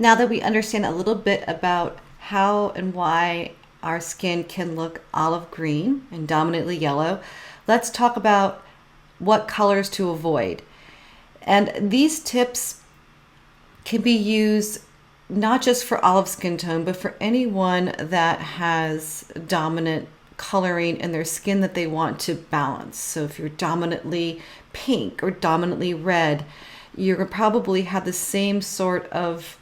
Now that we understand a little bit about how and why our skin can look olive green and dominantly yellow, let's talk about what colors to avoid. And these tips can be used not just for olive skin tone, but for anyone that has dominant coloring in their skin that they want to balance. So if you're dominantly pink or dominantly red, you're going to probably have the same sort of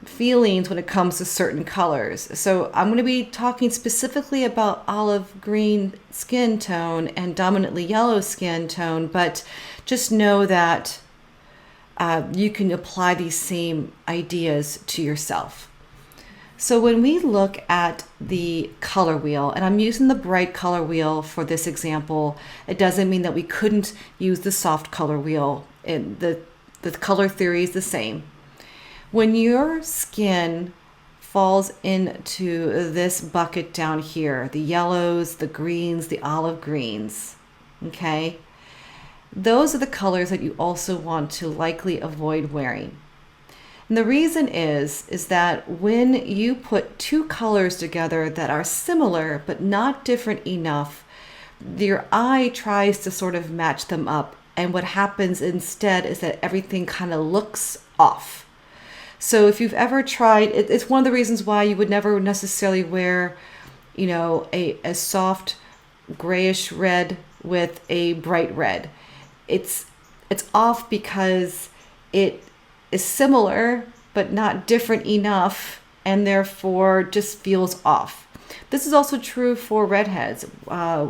feelings when it comes to certain colors. So I'm going to be talking specifically about olive green skin tone and dominantly yellow skin tone, but just know that you can apply these same ideas to yourself. So when we look at the color wheel, and I'm using the bright color wheel for this example, it doesn't mean that we couldn't use the soft color wheel. The color theory is the same. When your skin falls into this bucket down here, the yellows, the greens, the olive greens, okay, those are the colors that you also want to likely avoid wearing. And the reason is that when you put two colors together that are similar but not different enough, your eye tries to sort of match them up. And what happens instead is that everything kind of looks off. So if you've ever tried, it's one of the reasons why you would never necessarily wear, a soft grayish red with a bright red. It's off because it is similar but not different enough, and therefore just feels off. This is also true for redheads,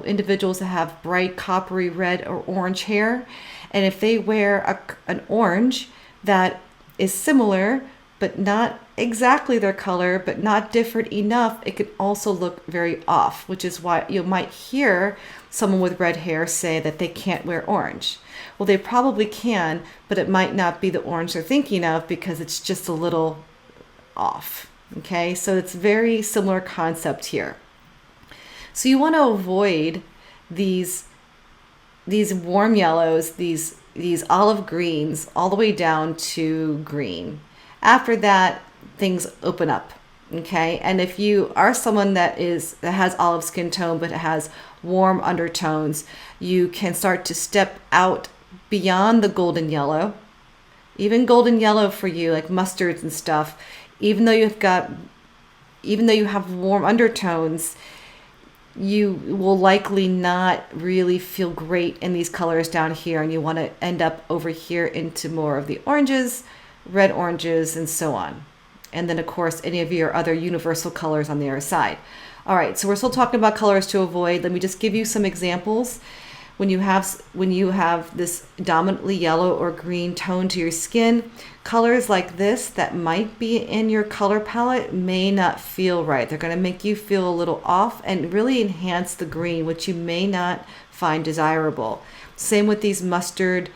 individuals that have bright coppery red or orange hair, and if they wear an orange that is similar but not exactly their color, but not different enough, it could also look very off, which is why you might hear someone with red hair say that they can't wear orange. Well, they probably can, but it might not be the orange they're thinking of because it's just a little off. Okay, so it's very similar concept here. So you want to avoid these warm yellows, these olive greens, all the way down to green. After that, things open up, okay? And if you are someone that has olive skin tone but has warm undertones, you can start to step out beyond the golden yellow. Even golden yellow for you, like mustards and stuff, even though you have warm undertones, you will likely not really feel great in these colors down here, and you want to end up over here into more of the oranges, red oranges, and so on. And then of course any of your other universal colors on the other side. All right, so we're still talking about colors to avoid. Let me just give you some examples. When you have this dominantly yellow or green tone to your skin, colors like this that might be in your color palette may not feel right. They're going to make you feel a little off and really enhance the green, which you may not find desirable. Same with these mustard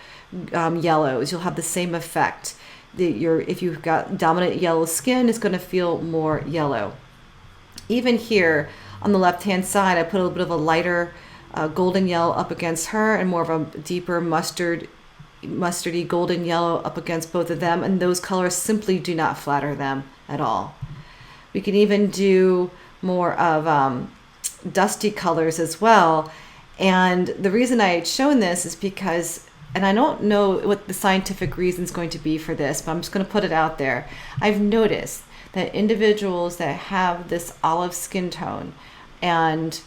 yellows. You'll have the same effect. If you've got dominant yellow skin, it's going to feel more yellow. Even here on the left hand side, I put a little bit of a lighter golden yellow up against her and more of a deeper mustardy golden yellow up against both of them, and those colors simply do not flatter them at all. We can even do more of dusty colors as well, and the reason I had shown this is because, and I don't know what the scientific reason is going to be for this, but I'm just going to put it out there. I've noticed that individuals that have this olive skin tone and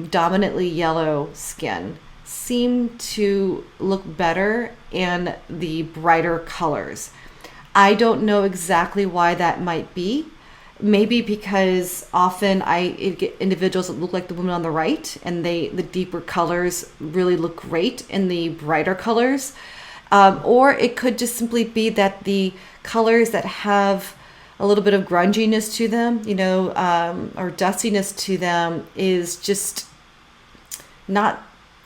dominantly yellow skin seem to look better in the brighter colors. I don't know exactly why that might be. Maybe because often I get individuals that look like the woman on the right, and the deeper colors really look great in the brighter colors. Or it could just simply be that the colors that have a little bit of grunginess to them, or dustiness to them, is just not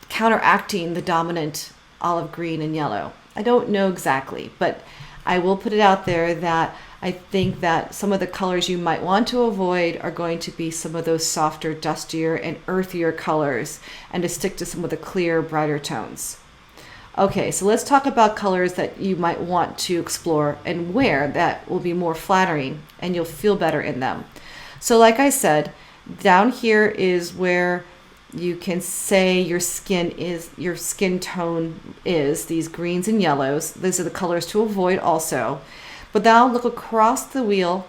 counteracting the dominant olive green and yellow. I don't know exactly, but I will put it out there that I think that some of the colors you might want to avoid are going to be some of those softer, dustier, and earthier colors, and to stick to some of the clear, brighter tones. Okay, so let's talk about colors that you might want to explore and wear that will be more flattering and you'll feel better in them. So like I said, down here is where you can say your skin tone is these greens and yellows. These are the colors to avoid also. But now look across the wheel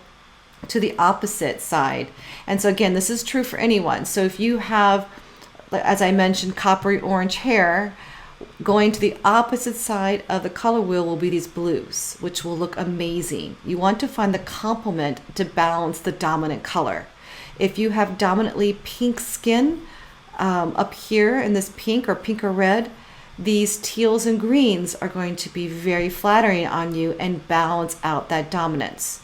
to the opposite side. And so again, this is true for anyone. So if you have, as I mentioned, coppery orange hair, going to the opposite side of the color wheel will be these blues, which will look amazing. You want to find the complement to balance the dominant color. If you have dominantly pink skin, up here in this pink or red, these teals and greens are going to be very flattering on you and balance out that dominance.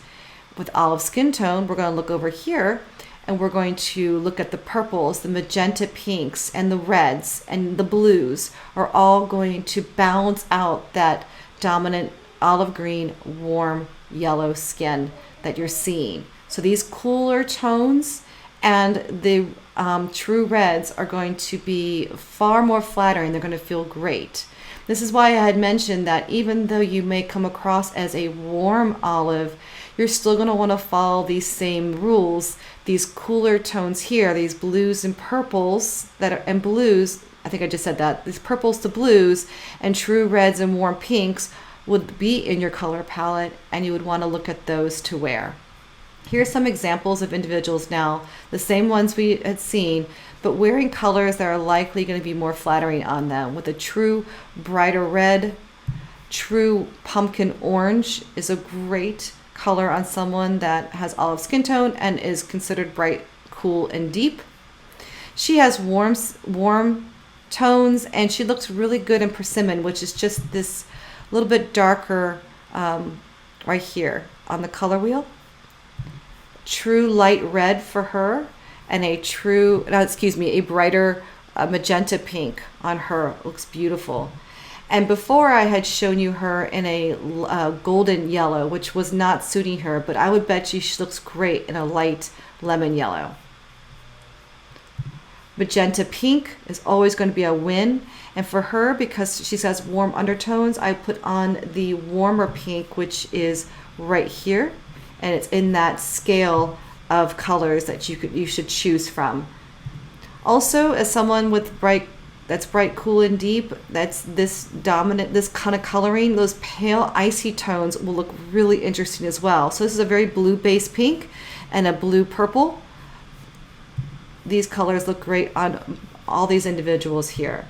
With olive skin tone, we're going to look over here and we're going to look at the purples, the magenta pinks, and the reds and the blues are all going to balance out that dominant olive green, warm yellow skin that you're seeing. So these cooler tones and the true reds are going to be far more flattering. They're going to feel great. This is why I had mentioned that even though you may come across as a warm olive, you're still going to want to follow these same rules. These cooler tones here, these blues and purples and blues, I think I just said that, these purples to blues and true reds and warm pinks would be in your color palette, and you would want to look at those to wear. Here's some examples of individuals now, the same ones we had seen, but wearing colors that are likely going to be more flattering on them. With a true brighter red, true pumpkin orange is a great color on someone that has olive skin tone and is considered bright, cool, and deep. She has warm tones, and she looks really good in persimmon, which is just this little bit darker right here on the color wheel. True light red for her, and a brighter magenta pink on her. Looks beautiful. And before I had shown you her in a golden yellow, which was not suiting her, but I would bet you she looks great in a light lemon yellow. Magenta pink is always going to be a win. And for her, because she has warm undertones, I put on the warmer pink, which is right here. And it's in that scale of colors that you should choose from. Also, as someone with bright, cool, and deep, that's this kind of coloring, those pale icy tones will look really interesting as well. So this is a very blue base pink and a blue purple. These colors look great on all these individuals here.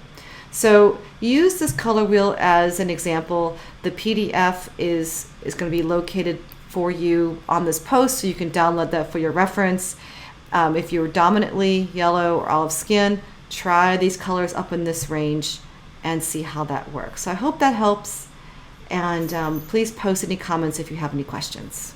So use this color wheel as an example. The PDF is going to be located for you on this post, so you can download that for your reference. If you're dominantly yellow or olive skin, try these colors up in this range and see how that works. So I hope that helps, and please post any comments if you have any questions.